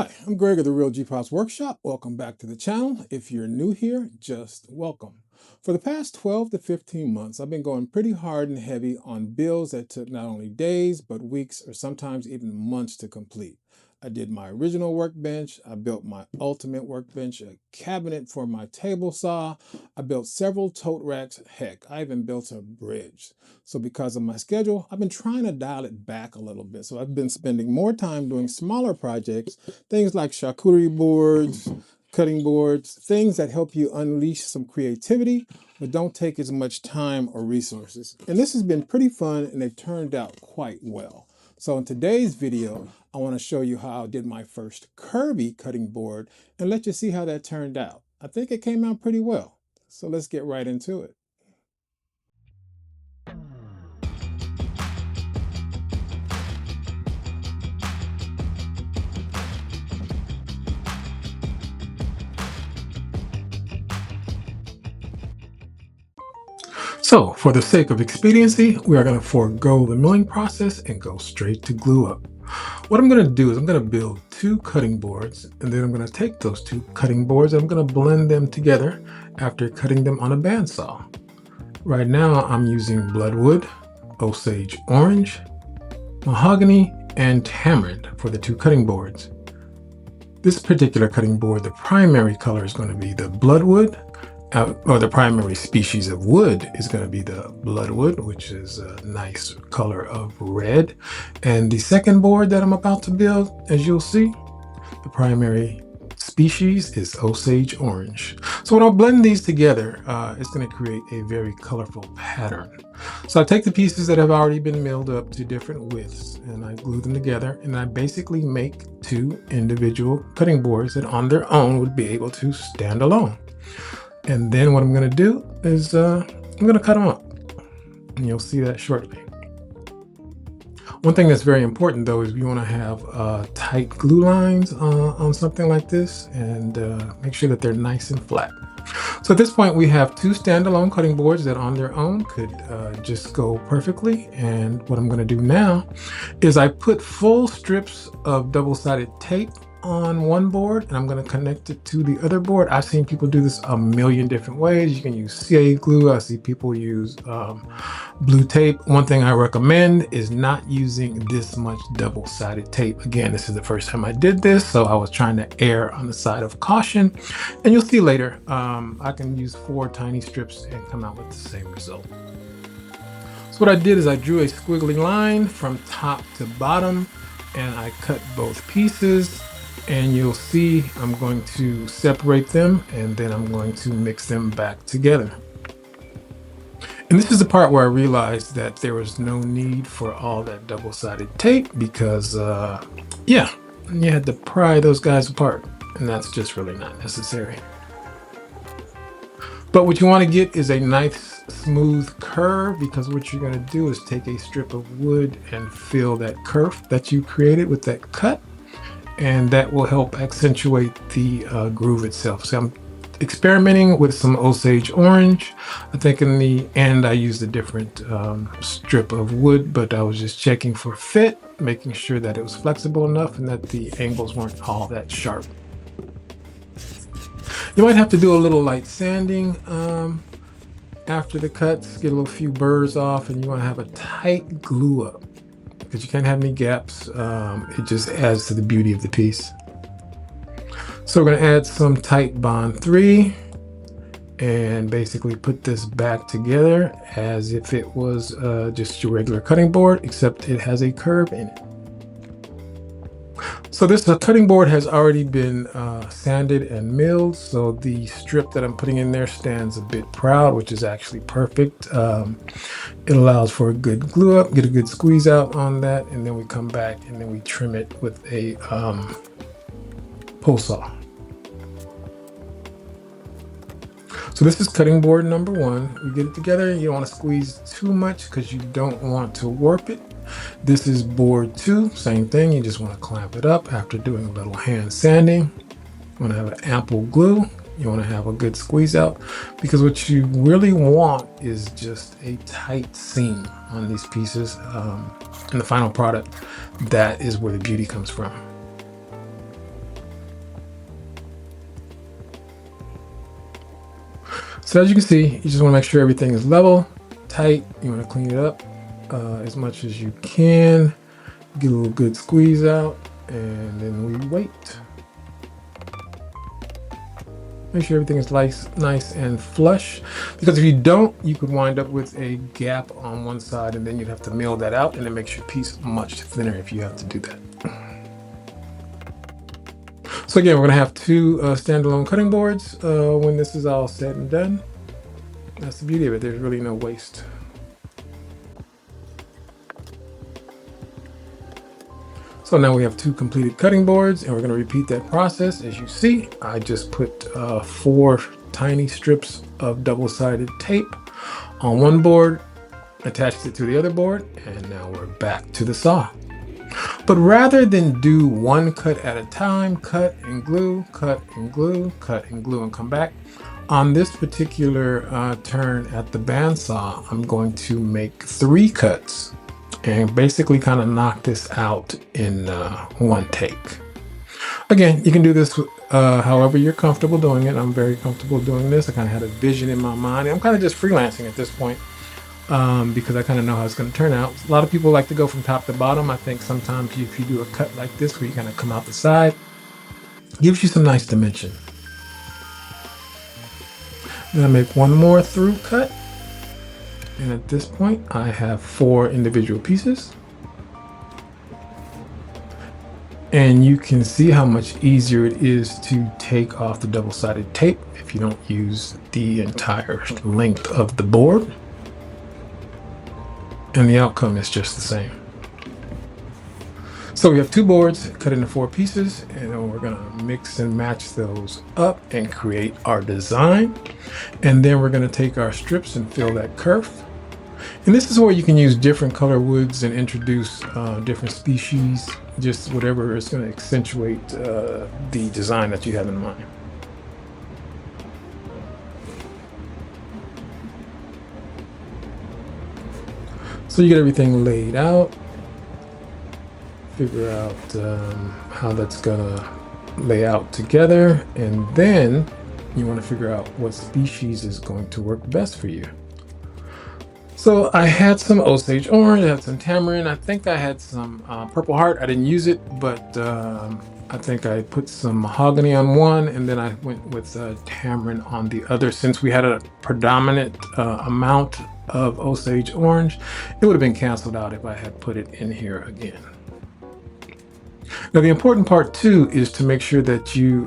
Hi, I'm Greg of the Real G-Pops Workshop. Welcome back to the channel. If you're new here, just welcome. For the past 12 to 15 months, I've been going pretty hard and heavy on builds that took not only days, but weeks or sometimes even months to complete. I did my original workbench, I built my ultimate workbench, a cabinet for my table saw, I built several tote racks, heck, I even built a bridge. So because of my schedule, I've been trying to dial it back a little bit. So I've been spending more time doing smaller projects, things like charcuterie boards, cutting boards, things that help you unleash some creativity, but don't take as much time or resources. And this has been pretty fun and they've turned out quite well. So in today's video, I want to show you how I did my first curvy cutting board and let you see how that turned out. I think it came out pretty well. So let's get right into it. So for the sake of expediency, we are going to forego the milling process and go straight to glue up. What I'm going to do is I'm going to build two cutting boards, and then I'm going to take those two cutting boards and I'm going to blend them together after cutting them on a bandsaw. Right now I'm using bloodwood, Osage orange, mahogany, and tamarind for the two cutting boards. This particular cutting board, the primary color is going to be the bloodwood, or the primary species of wood is going to be the bloodwood, which is a nice color of red. And the second board that I'm about to build, as you'll see, the primary species is Osage orange. So when I blend these together, it's going to create a very colorful pattern. So I take the pieces that have already been milled up to different widths and I glue them together, and I basically make two individual cutting boards that on their own would be able to stand alone. And then what I'm going to do is I'm going to cut them up, and you'll see that shortly. One thing that's very important though is you want to have tight glue lines on something like this, and make sure that they're nice and flat. So at this point we have two standalone cutting boards that on their own could just go perfectly. And what I'm going to do now is I put full strips of double-sided tape on one board and I'm going to connect it to the other board. I've seen people do this a million different ways. You can use CA glue. I see people use blue tape. One thing I recommend is not using this much double-sided tape. Again, this is the first time I did this, so I was trying to err on the side of caution, and you'll see later I can use 4 tiny strips and come out with the same result. So what I did is I drew a squiggly line from top to bottom and I cut both pieces, and you'll see I'm going to separate them and then I'm going to mix them back together. And this is the part where I realized that there was no need for all that double-sided tape because yeah, you had to pry those guys apart, and that's just really not necessary. But what you want to get is a nice smooth curve, because what you're going to do is take a strip of wood and fill that curve that you created with that cut, and that will help accentuate the groove itself. So I'm experimenting with some Osage orange. I think in the end I used a different strip of wood, but I was just checking for fit, making sure that it was flexible enough and that the angles weren't all that sharp. You might have to do a little light sanding after the cuts, get a little few burrs off, and you want to have a tight glue up because you can't have any gaps. It just adds to the beauty of the piece. So we're going to add some Titebond 3 and basically put this back together as if it was just your regular cutting board, except it has a curve in it. So this cutting board has already been sanded and milled, so the strip that I'm putting in there stands a bit proud, which is actually perfect. It allows for a good glue up, get a good squeeze out on that, and then we come back and then we trim it with a pull saw. So this is cutting board number 1. We get it together. You don't want to squeeze too much because you don't want to warp it. This is board 2, same thing. You just want to clamp it up after doing a little hand sanding. You want to have an ample glue. You want to have a good squeeze out, because what you really want is just a tight seam on these pieces. In the final product, that is where the beauty comes from. So as you can see, you just want to make sure everything is level, tight. You want to clean it up as much as you can. Get a little good squeeze out, and then we wait. Make sure everything is nice and flush, because if you don't, you could wind up with a gap on one side, and then you'd have to mill that out, and it makes your piece much thinner if you have to do that. So again, we're going to have two standalone cutting boards when this is all said and done. That's the beauty of it. There's really no waste. So now we have two completed cutting boards, and we're going to repeat that process. As you see, I just put 4 tiny strips of double-sided tape on one board, attached it to the other board, and now we're back to the saw. But rather than do one cut at a time, cut and glue, cut and glue, cut and glue, and come back, on this particular turn at the bandsaw, I'm going to make 3 cuts and basically kind of knock this out in one take. Again, you can do this however you're comfortable doing it. I'm very comfortable doing this. I kind of had a vision in my mind. I'm kind of just freelancing at this point because I kind of know how it's going to turn out. A lot of people like to go from top to bottom. I think sometimes if you do a cut like this where you kind of come out the side, gives you some nice dimension. Then I make one more through cut. And at this point, I have 4 individual pieces. And you can see how much easier it is to take off the double-sided tape if you don't use the entire length of the board. And the outcome is just the same. So we have 2 boards cut into 4 pieces, and then we're gonna mix and match those up and create our design. And then we're gonna take our strips and fill that curve. And this is where you can use different color woods and introduce different species, just whatever is going to accentuate the design that you have in mind. So you get everything laid out, figure out how that's going to lay out together, and then you want to figure out what species is going to work best for you. So I had some Osage orange, I had some tamarind, I think I had some purple heart. I didn't use it, but I think I put some mahogany on one, and then I went with tamarind on the other. Since we had a predominant amount of Osage orange, it would have been canceled out if I had put it in here again. Now the important part too is to make sure that you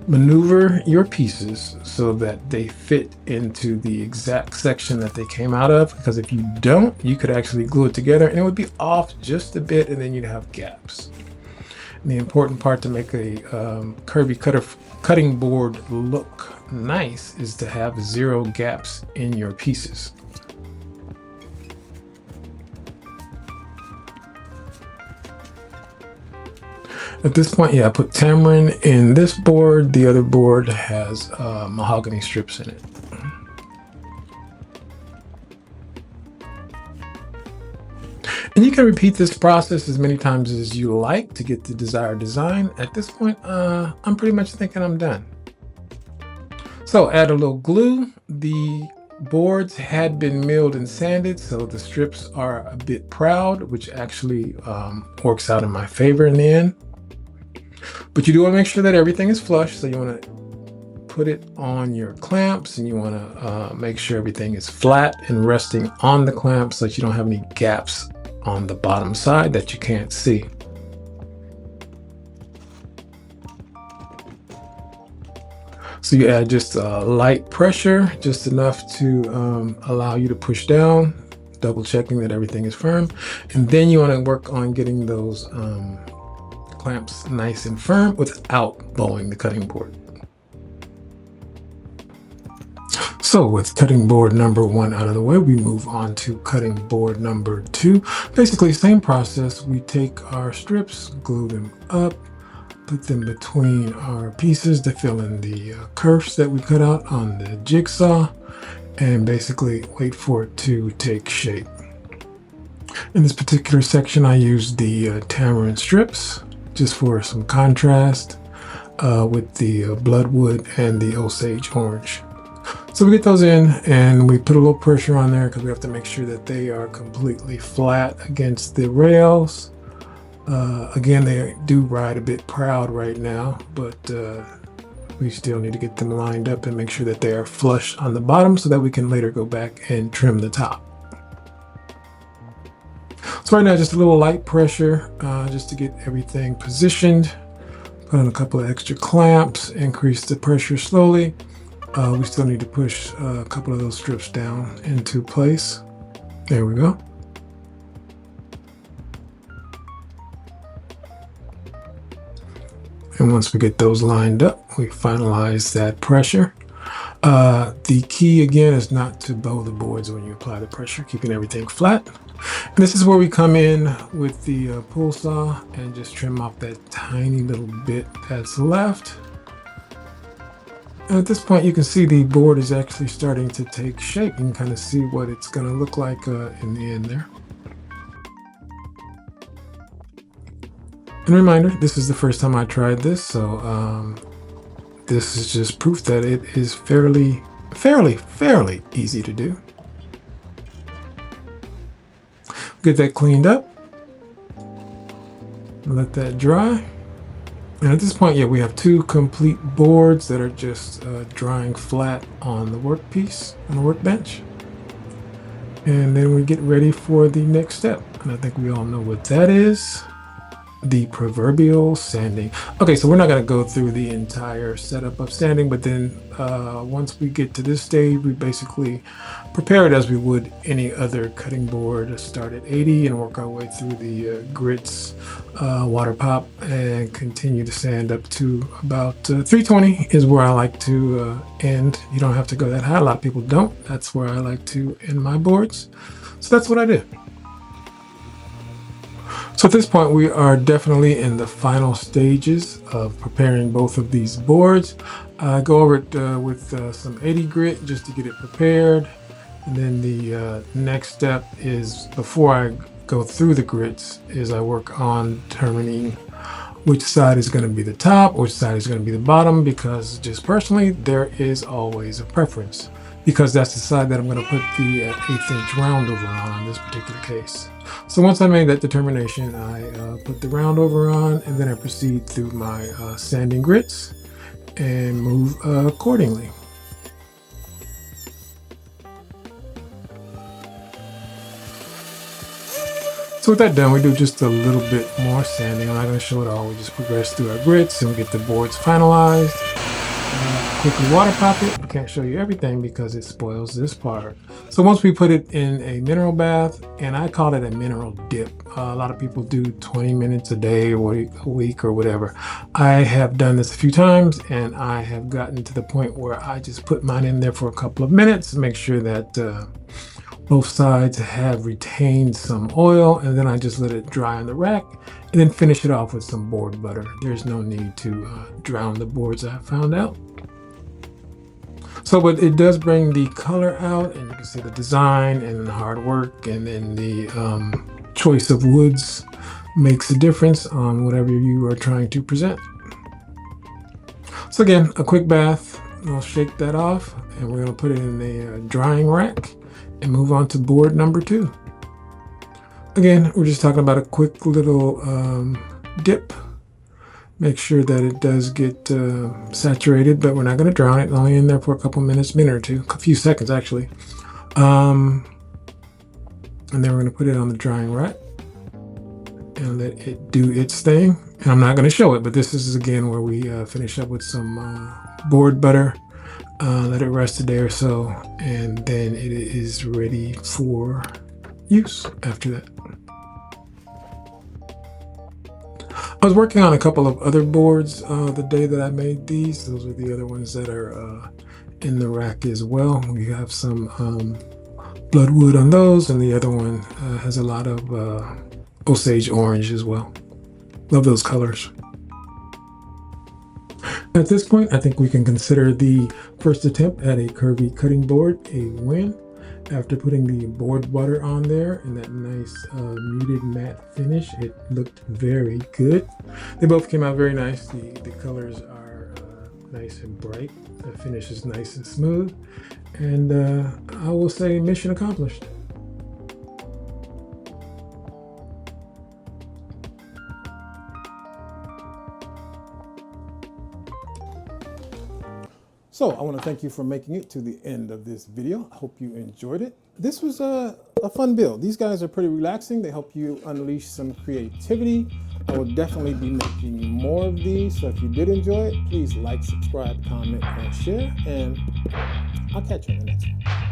maneuver your pieces so that they fit into the exact section that they came out of, because if you don't, you could actually glue it together and it would be off just a bit, and then you'd have gaps. And the important part to make a curvy cutting board look nice is to have 0 gaps in your pieces. At this point, yeah, I put tamarind in this board. The other board has mahogany strips in it. And you can repeat this process as many times as you like to get the desired design. At this point, I'm pretty much thinking I'm done. So add a little glue. The boards had been milled and sanded, so the strips are a bit proud, which actually works out in my favor in the end. But you do want to make sure that everything is flush, so you want to put it on your clamps, and you want to make sure everything is flat and resting on the clamps so that you don't have any gaps on the bottom side that you can't see. So you add just light pressure, just enough to allow you to push down, double checking that everything is firm. And then you want to work on getting those clamps nice and firm without bowing the cutting board. So with cutting board number 1 out of the way, we move on to cutting board number 2. Basically, same process. We take our strips, glue them up, put them between our pieces to fill in the curves that we cut out on the jigsaw, and basically wait for it to take shape. In this particular section, I used the tamarind strips just for some contrast with the bloodwood and the Osage orange. So we get those in and we put a little pressure on there because we have to make sure that they are completely flat against the rails. Again, they do ride a bit proud right now, but we still need to get them lined up and make sure that they are flush on the bottom so that we can later go back and trim the top. So right now, just a little light pressure just to get everything positioned. Put on a couple of extra clamps, increase the pressure slowly. We still need to push a couple of those strips down into place. There we go. And once we get those lined up, we finalize that pressure. The key again is not to bow the boards when you apply the pressure, keeping everything flat. And this is where we come in with the pull saw and just trim off that tiny little bit that's left. And at this point, you can see the board is actually starting to take shape. You can kind of see what it's going to look like in the end there. And reminder, this is the first time I tried this, so this is just proof that it is fairly easy to do. Get that cleaned up. Let that dry. And at this point, yeah, we have two complete boards that are just drying flat on the workpiece, on the workbench. And then we get ready for the next step. And I think we all know what that is. The proverbial sanding. Okay, so we're not going to go through the entire setup of sanding, but then once we get to this stage, we basically prepare it as we would any other cutting board. Start at 80 and work our way through the grits, water pop, and continue to sand up to about 320 is where I like to end. You don't have to go that high. A lot of people don't. That's where I like to end my boards. So that's what I did. So at this point, we are definitely in the final stages of preparing both of these boards. I go over it with some 80 grit just to get it prepared. And then the next step is, before I go through the grits, is I work on determining which side is going to be the top, which side is going to be the bottom, because just personally, there is always a preference, because that's the side that I'm going to put the 1/8 inch round over on in this particular case. So once I made that determination, I put the round over on, and then I proceed through my sanding grits and move accordingly. So with that done, we do just a little bit more sanding. I'm not going to show it all. We just progress through our grits and we get the boards finalized. Quickly water pop it. I can't show you everything because it spoils this part. So once we put it in a mineral bath, and I call it a mineral dip. A lot of people do 20 minutes a day or a week or whatever. I have done this a few times, and I have gotten to the point where I just put mine in there for a couple of minutes to make sure that both sides have retained some oil, and then I just let it dry on the rack and then finish it off with some board butter. There's no need to drown the boards, I found out. So, but it does bring the color out, and you can see the design and the hard work, and then the choice of woods makes a difference on whatever you are trying to present. So again, a quick bath. I'll shake that off, and we're going to put it in a drying rack and move on to board number 2. Again, we're just talking about a quick little dip. Make sure that it does get saturated, but we're not going to drown it. It's only in there for a couple minutes, minute or two, a few seconds actually. And then we're going to put it on the drying rack and let it do its thing. And I'm not going to show it, but this is again where we finish up with some board butter. Let it rest a day or so, and then it is ready for use after that. I was working on a couple of other boards the day that I made these. Those are the other ones that are in the rack as well. We have some bloodwood on those, and the other one has a lot of Osage orange as well. Love those colors. At this point, I think we can consider the first attempt at a curvy cutting board a win. After putting the board butter on there and that nice muted matte finish, it looked very good. They both came out very nice. The colors are nice and bright. The finish is nice and smooth. And I will say mission accomplished. So I want to thank you for making it to the end of this video. I hope you enjoyed it. This was a fun build. These guys are pretty relaxing. They help you unleash some creativity. I will definitely be making more of these. So if you did enjoy it, please like, subscribe, comment, and share. And I'll catch you in the next one.